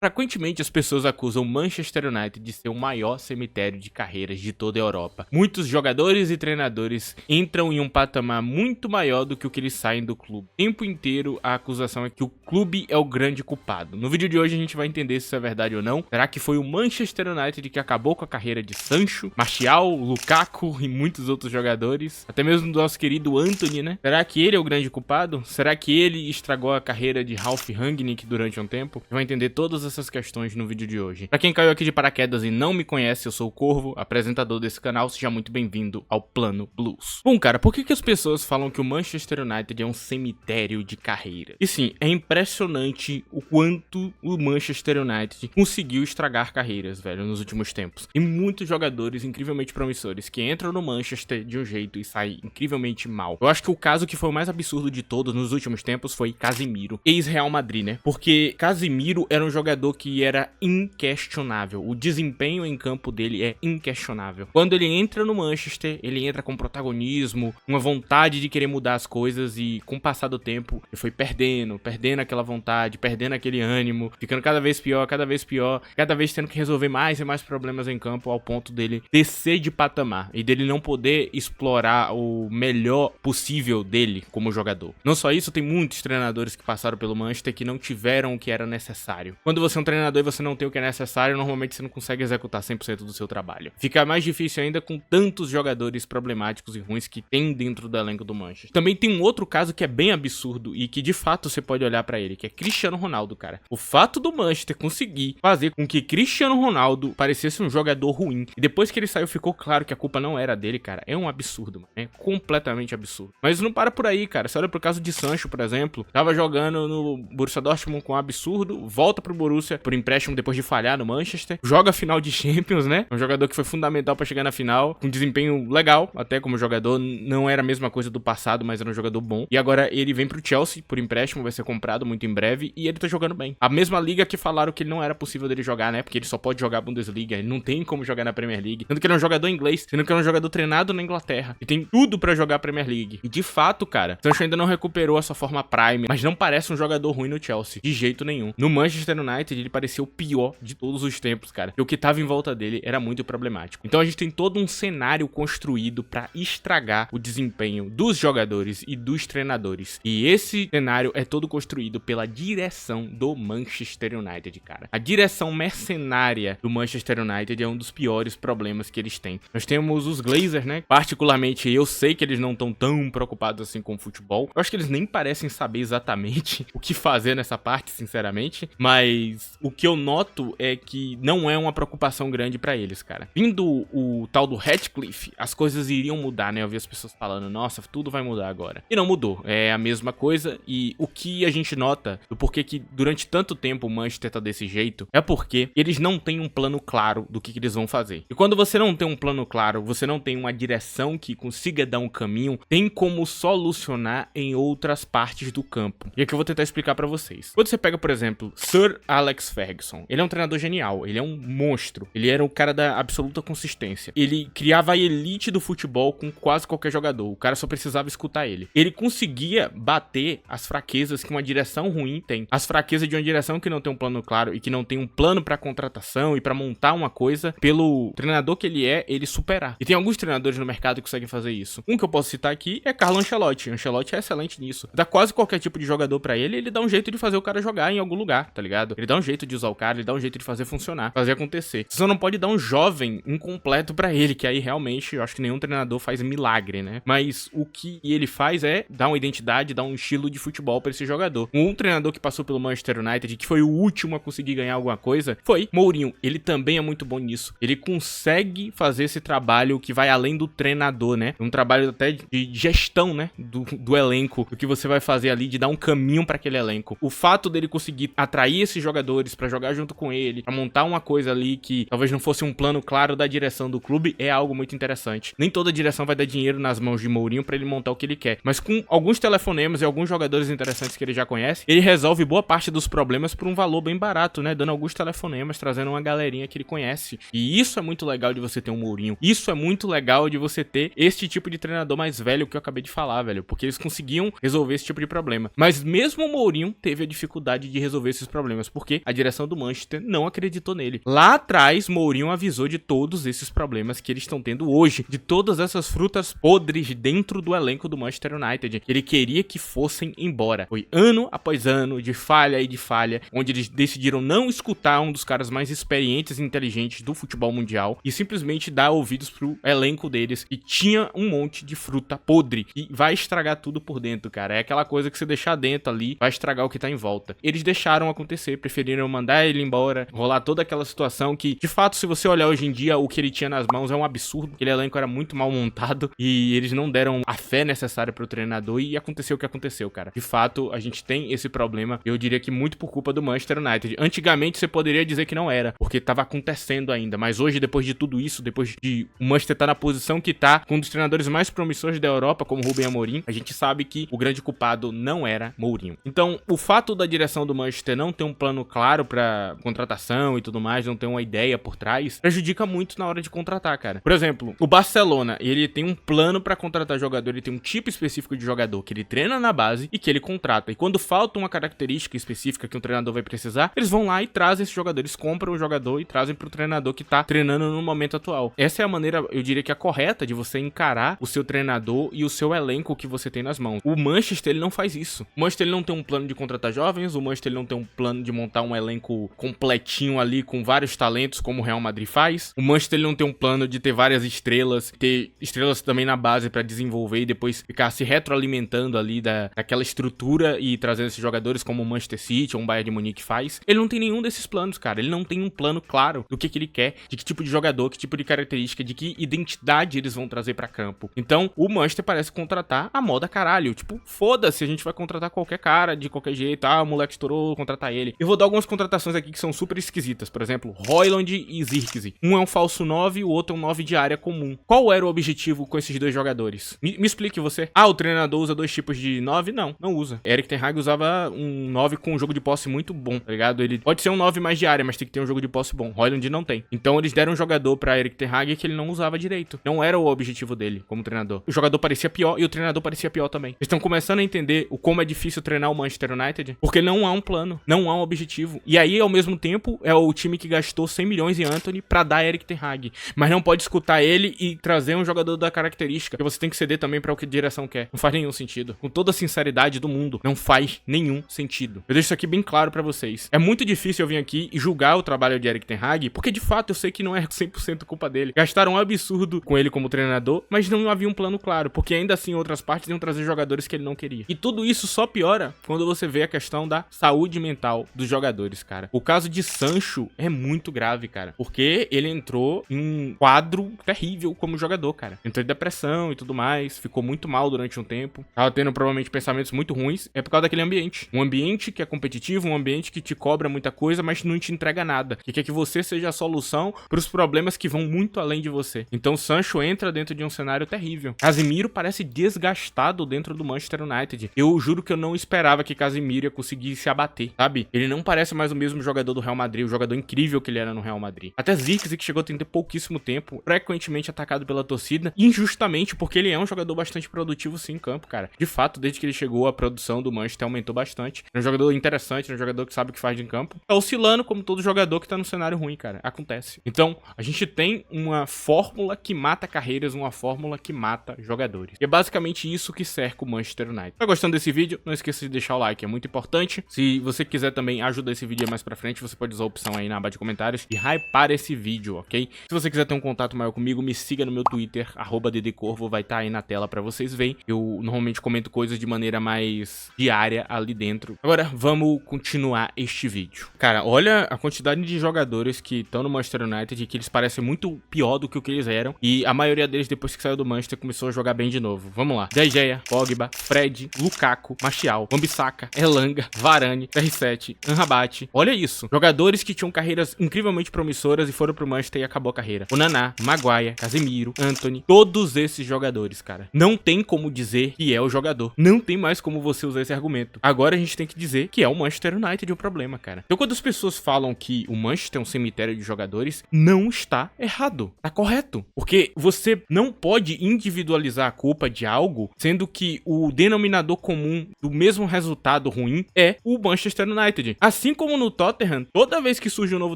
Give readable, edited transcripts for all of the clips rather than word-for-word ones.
Frequentemente as pessoas acusam o Manchester United de ser o maior cemitério de carreiras de toda a Europa. Muitos jogadores e treinadores entram em um patamar muito maior do que o que eles saem do clube. O tempo inteiro a acusação é que o clube é o grande culpado. No vídeo de hoje a gente vai entender se isso é verdade ou não. Será que foi o Manchester United que acabou com a carreira de Sancho, Martial, Lukaku e muitos outros jogadores? Até mesmo do nosso querido Antony, né? Será que ele é o grande culpado? Será que ele estragou a carreira de Ralf Rangnick durante um tempo? Vai entender todas essas questões no vídeo de hoje. Pra quem caiu aqui de paraquedas e não me conhece, eu sou o Corvo, apresentador desse canal, seja muito bem-vindo ao Plano Blues. Bom, cara, por que as pessoas falam que o Manchester United é um cemitério de carreira? E sim, é impressionante o quanto o Manchester United conseguiu estragar carreiras, velho, nos últimos tempos. E muitos jogadores incrivelmente promissores que entram no Manchester de um jeito e saem incrivelmente mal. Eu acho que o caso que foi o mais absurdo de todos nos últimos tempos foi Casemiro, ex-Real Madrid, né? Porque Casemiro era um jogador que era inquestionável. O desempenho em campo dele é inquestionável. Quando ele entra no Manchester, ele entra com protagonismo, uma vontade de querer mudar as coisas e com o passar do tempo, ele foi perdendo aquela vontade, perdendo aquele ânimo, ficando cada vez pior, cada vez tendo que resolver mais e mais problemas em campo ao ponto dele descer de patamar e dele não poder explorar o melhor possível dele como jogador. Não só isso, tem muitos treinadores que passaram pelo Manchester que não tiveram o que era necessário. Quando você é um treinador e você não tem o que é necessário, normalmente você não consegue executar 100% do seu trabalho. Fica mais difícil ainda com tantos jogadores problemáticos e ruins que tem dentro do elenco do Manchester. Também tem um outro caso que é bem absurdo e que de fato você pode olhar pra ele, que é Cristiano Ronaldo, cara. O fato do Manchester conseguir fazer com que Cristiano Ronaldo parecesse um jogador ruim e depois que ele saiu ficou claro que a culpa não era dele, cara, é um absurdo, mano. É completamente absurdo. Mas não para por aí, cara. Você olha pro caso de Sancho, por exemplo, tava jogando no Borussia Dortmund com um absurdo, volta pro Borussia por empréstimo depois de falhar no Manchester, joga a final de Champions, né? Um jogador que foi fundamental pra chegar na final, com desempenho legal, até como jogador, não era a mesma coisa do passado, mas era um jogador bom. E agora ele vem pro Chelsea por empréstimo, vai ser comprado muito em breve, e ele tá jogando bem. A mesma liga que falaram que não era possível dele jogar, né? Porque ele só pode jogar a Bundesliga, ele não tem como jogar na Premier League. Sendo que ele é um jogador inglês, sendo que ele é um jogador treinado na Inglaterra, e tem tudo pra jogar a Premier League. E de fato, cara, Sancho ainda não recuperou a sua forma prime, mas não parece um jogador ruim no Chelsea, de jeito nenhum. No Manchester United, ele parecia o pior de todos os tempos, cara. E o que tava em volta dele era muito problemático. Então a gente tem todo um cenário construído pra estragar o desempenho dos jogadores e dos treinadores. E esse cenário é todo construído pela direção do Manchester United, cara. A direção mercenária do Manchester United é um dos piores problemas que eles têm. Nós temos os Glazers, né? Particularmente, eu sei que eles não estão tão preocupados assim com o futebol. Eu acho que eles nem parecem saber exatamente o que fazer nessa parte, sinceramente. Mas o que eu noto é que não é uma preocupação grande pra eles, cara. Vindo o tal do Ratcliffe, as coisas iriam mudar, né? Eu vi as pessoas falando, nossa, tudo vai mudar agora. E não mudou. É a mesma coisa. E o que a gente nota do porquê que durante tanto tempo o Manchester tá desse jeito é porque eles não têm um plano claro do que eles vão fazer. E quando você não tem um plano claro, você não tem uma direção que consiga dar um caminho, tem como solucionar em outras partes do campo. E aqui eu vou tentar explicar pra vocês. Quando você pega, por exemplo, Sir Alex Ferguson, ele é um treinador genial, ele é um monstro, ele era o cara da absoluta consistência. Ele criava a elite do futebol com quase qualquer jogador, o cara só precisava escutar ele. Ele conseguia bater as fraquezas que uma direção ruim tem, as fraquezas de uma direção que não tem um plano claro e que não tem um plano pra contratação e pra montar uma coisa, pelo treinador que ele é, ele superar. E tem alguns treinadores no mercado que conseguem fazer isso. Um que eu posso citar aqui é Carlo Ancelotti. Ancelotti é excelente nisso. Dá quase qualquer tipo de jogador pra ele, ele dá um jeito de fazer o cara jogar em algum lugar, tá ligado? Ele dá um jeito de usar o cara, ele dá um jeito de fazer funcionar, fazer acontecer. Você só não pode dar um jovem incompleto pra ele, que aí realmente eu acho que nenhum treinador faz milagre, né? Mas o que ele faz é dar uma identidade, dar um estilo de futebol pra esse jogador. Um treinador que passou pelo Manchester United, que foi o último a conseguir ganhar alguma coisa, foi Mourinho. Ele também é muito bom nisso. Ele consegue fazer esse trabalho que vai além do treinador, né? Um trabalho até de gestão, né? Do elenco, do que você vai fazer ali, de dar um caminho pra aquele elenco. O fato dele conseguir atrair esses jogadores pra jogar junto com ele, pra montar uma coisa ali que talvez não fosse um plano claro da direção do clube, é algo muito interessante. Nem toda direção vai dar dinheiro nas mãos de Mourinho pra ele montar o que ele quer, mas com alguns telefonemas e alguns jogadores interessantes que ele já conhece, ele resolve boa parte dos problemas por um valor bem barato, né? Dando alguns telefonemas, trazendo uma galerinha que ele conhece. E isso é muito legal de você ter um Mourinho. Isso é muito legal de você ter este tipo de treinador mais velho que eu acabei de falar, velho, porque eles conseguiam resolver esse tipo de problema. Mas mesmo o Mourinho teve a dificuldade de resolver esses problemas. Por porque a direção do Manchester não acreditou nele. Lá atrás, Mourinho avisou de todos esses problemas que eles estão tendo hoje, de todas essas frutas podres dentro do elenco do Manchester United. Ele queria que fossem embora. Foi ano após ano de falha e de falha, onde eles decidiram não escutar um dos caras mais experientes e inteligentes do futebol mundial e simplesmente dar ouvidos pro elenco deles, e tinha um monte de fruta podre e vai estragar tudo por dentro, cara. É aquela coisa que você deixar dentro ali vai estragar o que tá em volta. Eles deixaram acontecer, preferiram mandar ele embora, rolar toda aquela situação que, de fato, se você olhar hoje em dia, o que ele tinha nas mãos é um absurdo. Aquele elenco era muito mal montado e eles não deram a fé necessária pro treinador e aconteceu o que aconteceu, cara. De fato, a gente tem esse problema, eu diria que muito por culpa do Manchester United. Antigamente você poderia dizer que não era, porque tava acontecendo ainda, mas hoje, depois de tudo isso, depois de o Manchester tá na posição que tá, com um dos treinadores mais promissores da Europa, como Rubem Amorim, a gente sabe que o grande culpado não era Mourinho. Então, o fato da direção do Manchester não ter um plano claro pra contratação e tudo mais, não ter uma ideia por trás, prejudica muito na hora de contratar, cara. Por exemplo, o Barcelona, ele tem um plano pra contratar jogador, ele tem um tipo específico de jogador que ele treina na base e que ele contrata. E quando falta uma característica específica que um treinador vai precisar, eles vão lá e trazem esse jogador, eles compram o jogador e trazem pro treinador que tá treinando no momento atual. Essa é a maneira, eu diria que a correta de você encarar o seu treinador e o seu elenco que você tem nas mãos. O Manchester, ele não faz isso. O Manchester, ele não tem um plano de contratar jovens, o Manchester, ele não tem um plano de montar um elenco completinho ali com vários talentos, como o Real Madrid faz. O Manchester, ele não tem um plano de ter várias estrelas, ter estrelas também na base pra desenvolver e depois ficar se retroalimentando ali daquela estrutura e trazendo esses jogadores como o Manchester City ou o Bayern de Munique faz. Ele não tem nenhum desses planos, cara. Ele não tem um plano claro do que ele quer, de que tipo de jogador, que tipo de característica, de que identidade eles vão trazer pra campo. Então, o Manchester parece contratar a moda caralho. Tipo, foda-se, a gente vai contratar qualquer cara, de qualquer jeito. Ah, o moleque estourou, contratar ele. Eu vou dar algumas contratações aqui que são super esquisitas. Por exemplo, Højlund e Zirkzee. Um é um falso 9 e o outro é um 9 de área comum. Qual era o objetivo com esses dois jogadores? Me explique você. Ah, o treinador usa dois tipos de 9? Não usa. Erik ten Hag usava um 9 com um jogo de posse muito bom, tá ligado? Ele pode ser um 9 mais de área, mas tem que ter um jogo de posse bom. Højlund não tem. Então eles deram um jogador pra Erik ten Hag que ele não usava direito. Não era o objetivo dele como treinador. O jogador parecia pior e o treinador parecia pior também. Eles estão começando a entender o como é difícil treinar o Manchester United, porque não há um plano, não há um objetivo. E aí, ao mesmo tempo, é o time que gastou 100 milhões em Antony pra dar Erik ten Hag. Mas não pode escutar ele e trazer um jogador da característica, que você tem que ceder também pra o que a direção quer. Não faz nenhum sentido. Com toda a sinceridade do mundo, não faz nenhum sentido. Eu deixo isso aqui bem claro pra vocês. É muito difícil eu vir aqui e julgar o trabalho de Erik ten Hag, porque de fato eu sei que não é 100% culpa dele. Gastaram um absurdo com ele como treinador, mas não havia um plano claro, porque ainda assim outras partes iam trazer jogadores que ele não queria. E tudo isso só piora quando você vê a questão da saúde mental dos jogadores, cara. O caso de Sancho é muito grave, cara, porque ele entrou em um quadro terrível como jogador, cara. Entrou em depressão e tudo mais, ficou muito mal durante um tempo, tava tendo provavelmente pensamentos muito ruins, é por causa daquele ambiente. Um ambiente que é competitivo, um ambiente que te cobra muita coisa, mas não te entrega nada, que quer que você seja a solução para os problemas que vão muito além de você. Então Sancho entra dentro de um cenário terrível. Casemiro parece desgastado dentro do Manchester United. Eu juro que eu não esperava que Casemiro ia conseguir se abater, sabe? Ele não parece mais o mesmo jogador do Real Madrid, o jogador incrível que ele era no Real Madrid. Até Zirkzee, que chegou a ter pouquíssimo tempo, frequentemente atacado pela torcida, injustamente, porque ele é um jogador bastante produtivo sim em campo, cara. De fato, desde que ele chegou, a produção do Manchester aumentou bastante. É um jogador interessante, é um jogador que sabe o que faz em campo. Tá oscilando como todo jogador que tá no cenário ruim, cara. Acontece. Então, a gente tem uma fórmula que mata carreiras, uma fórmula que mata jogadores. E é basicamente isso que cerca o Manchester United. Tá gostando desse vídeo? Não esqueça de deixar o like, é muito importante. Se você quiser também ajudar esse vídeo mais pra frente, você pode usar a opção aí na aba de comentários e hypar esse vídeo, ok? Se você quiser ter um contato maior comigo, me siga no meu Twitter, @ddcorvo, vai estar aí na tela pra vocês verem. Eu normalmente comento coisas de maneira mais diária ali dentro. Agora, vamos continuar este vídeo. Cara, olha a quantidade de jogadores que estão no Manchester United, que eles parecem muito pior do que o que eles eram, e a maioria deles, depois que saiu do Manchester, começou a jogar bem de novo. Vamos lá. De Gea, Pogba, Fred, Lukaku, Martial, Wan-Bissaka, Elanga, Varane, CR7, Amrabat. Olha isso. Jogadores que tinham carreiras incrivelmente promissoras e foram pro Manchester e acabou a carreira. O Naná, Maguire, Casemiro, Antony, todos esses jogadores, cara. Não tem como dizer que é o jogador. Não tem mais como você usar esse argumento. Agora a gente tem que dizer que é o Manchester United o problema, cara. Então quando as pessoas falam que o Manchester é um cemitério de jogadores, não está errado. Tá correto. Porque você não pode individualizar a culpa de algo, sendo que o denominador comum do mesmo resultado ruim é o Manchester United. Assim como no Tottenham, toda vez que surge um novo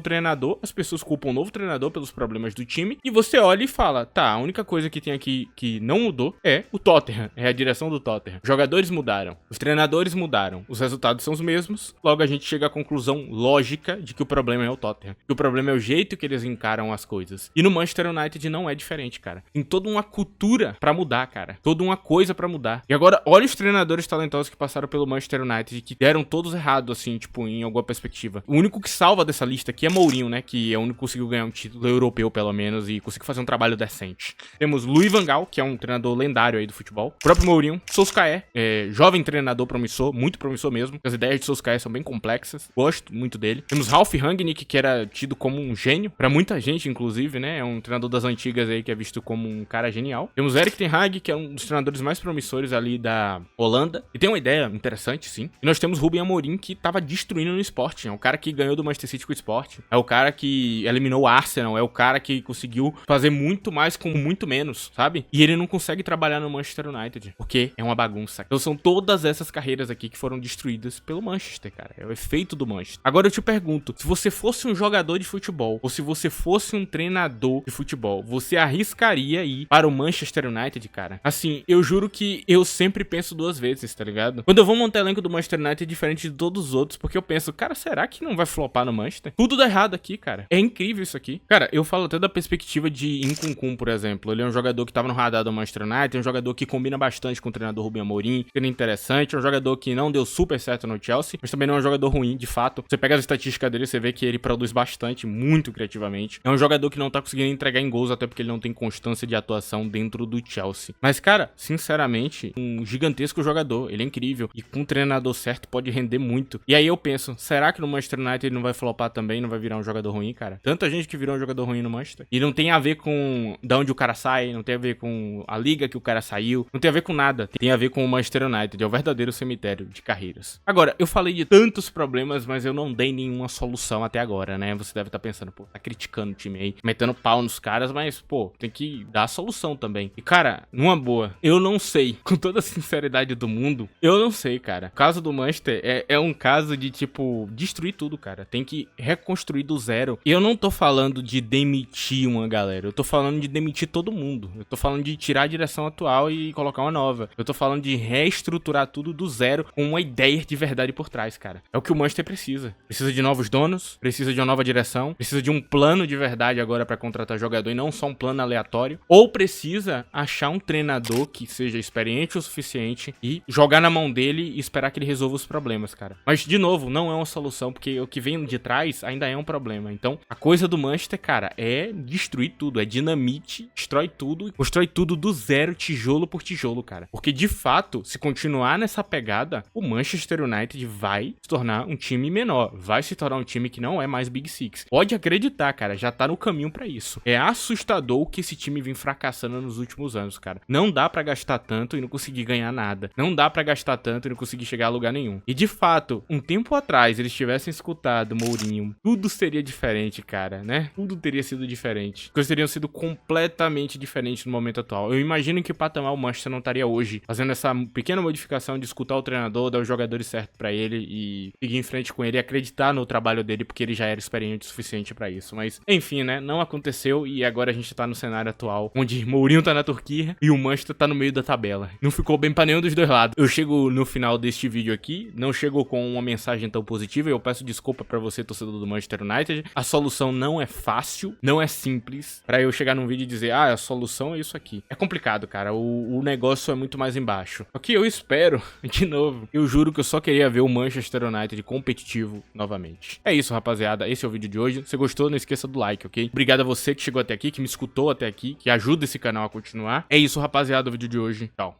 treinador, as pessoas culpam o novo treinador pelos problemas do time, e você olha e fala, tá, a única coisa que tem aqui que não mudou é o Tottenham, é a direção do Tottenham. Os jogadores mudaram, os treinadores mudaram, os resultados são os mesmos, logo a gente chega à conclusão lógica de que o problema é o Tottenham, que o problema é o jeito que eles encaram as coisas. E no Manchester United não é diferente, cara. Tem toda uma cultura pra mudar, cara. Toda uma coisa pra mudar. E agora, olha os treinadores talentosos que passaram pelo Manchester United, que deram todos errados, assim, tipo, em alguma perspectiva. O único que salva dessa lista aqui é Mourinho, né? Que é o único que conseguiu ganhar um título europeu, pelo menos, e conseguiu fazer um trabalho decente. Temos Louis van Gaal, que é um treinador lendário aí do futebol. O próprio Mourinho. Solskjaer, jovem treinador promissor, muito promissor mesmo. As ideias de Solskjaer são bem complexas. Gosto muito dele. Temos Ralf Rangnick, que era tido como um gênio, pra muita gente, inclusive, né? É um treinador das antigas aí que é visto como um cara genial. Temos Erik ten Hag, que é um dos treinadores mais promissores ali da Holanda. E tem uma ideia interessante, sim. E nós temos Ruben Amorim, que tava destruindo no Sporting. É o cara que ganhou do Manchester City com o Sporting. É o cara que eliminou o Arsenal. É o cara que conseguiu fazer muito mais com muito menos, sabe? E ele não consegue trabalhar no Manchester United, porque é uma bagunça. Então são todas essas carreiras aqui que foram destruídas pelo Manchester, cara. É o efeito do Manchester. Agora eu te pergunto, se você fosse um jogador de futebol, ou se você fosse um treinador de futebol, você arriscaria ir para o Manchester United, cara? Assim, eu juro que eu sempre penso duas vezes, tá ligado? Quando eu vou montar elenco do Manchester United é diferente de todos os outros, porque eu penso, cara, será que não vai flopar no Manchester? Tudo dá errado aqui, cara. É incrível isso aqui. Cara, eu falo até da perspectiva de Nkunku, por exemplo. Ele é um jogador que tava no radar do Manchester United, é um jogador que combina bastante com o treinador Ruben Amorim, ele é interessante, é um jogador que não deu super certo no Chelsea, mas também não é um jogador ruim, de fato. Você pega as estatísticas dele, você vê que ele produz bastante, muito criativamente. É um jogador que não tá conseguindo entregar em gols, até porque ele não tem constância de atuação dentro do Chelsea. Mas, cara, sinceramente, um gigantesco jogador, ele é incrível, e com um treinador certo pode render muito. E aí eu penso, será que no Manchester United ele não vai flopar também, não vai virar um jogador ruim, cara? Tanta gente que virou um jogador ruim no Manchester. E não tem a ver com de onde o cara sai, não tem a ver com a liga que o cara saiu, não tem a ver com nada. Tem a ver com o Manchester United, é o verdadeiro cemitério de carreiras. Agora, eu falei de tantos problemas, mas eu não dei nenhuma solução até agora, né? Você deve estar pensando, pô, tá criticando o time aí, metendo pau nos caras, mas, pô, tem que dar a solução também. E, cara, numa boa, eu não sei, com toda a sinceridade do mundo, eu não sei, cara. O caso do Manchester é um caso de, tipo, destruir tudo, cara. Tem que reconstruir do zero. E eu não tô falando de demitir uma galera, eu tô falando de demitir todo mundo. Eu tô falando de tirar a direção atual e colocar uma nova. Eu tô falando de reestruturar tudo do zero com uma ideia de verdade por trás, cara. É o que o Manchester precisa. Precisa de novos donos, precisa de uma nova direção, precisa de um plano de verdade agora pra contratar jogador e não só um plano aleatório. Ou precisa achar um treinador que seja experiente o suficiente e jogar na mão dele e esperar que ele resolva os problemas, cara. Mas, de novo, não é uma solução, porque o que vem de trás ainda é um problema. Então, a coisa do Manchester, cara, é destruir tudo, é dinamite, destrói tudo e constrói tudo do zero, tijolo por tijolo, cara. Porque, de fato, se continuar nessa pegada, o Manchester United vai se tornar um time menor, vai se tornar um time que não é mais Big Six. Pode acreditar, cara, já tá no caminho pra isso. É assustador o que esse time vem fracassando nos últimos anos, cara. Não dá pra gastar tanto e não conseguir ganhar nada. Não dá pra gastar tanto e não conseguir chegar a lugar nenhum. E, de fato, um tempo atrás, eles tivessem escutado Mourinho, tudo seria diferente, cara, né? Tudo teria sido diferente. As coisas teriam sido completamente diferentes no momento atual. Eu imagino que o patamar o Manchester não estaria hoje fazendo essa pequena modificação de escutar o treinador, dar os jogadores certos pra ele e seguir em frente com ele e acreditar no trabalho dele, porque ele já era experiente o suficiente pra isso. Mas, enfim, né? Não aconteceu e agora a gente tá no cenário atual, onde Mourinho tá na Turquia e o Manchester tá no meio da tabela. Não ficou bem pra nenhum dos dois lados. Eu chego no final deste vídeo aqui, não chego com uma mensagem tão positiva, eu peço desculpa pra você, torcedor do Manchester United. A solução não é fácil, não é simples, pra eu chegar num vídeo e dizer, ah, a solução é isso aqui. É complicado, cara, o negócio é muito mais embaixo. O que eu espero, de novo, eu juro que eu só queria ver o Manchester United competitivo novamente. É isso, rapaziada, esse é o vídeo de hoje. Se gostou, não esqueça do like, ok? Obrigado a você que chegou até aqui, que me escutou até aqui, que ajuda esse canal a continuar. É isso, rapaziada, o vídeo de hoje. Tchau.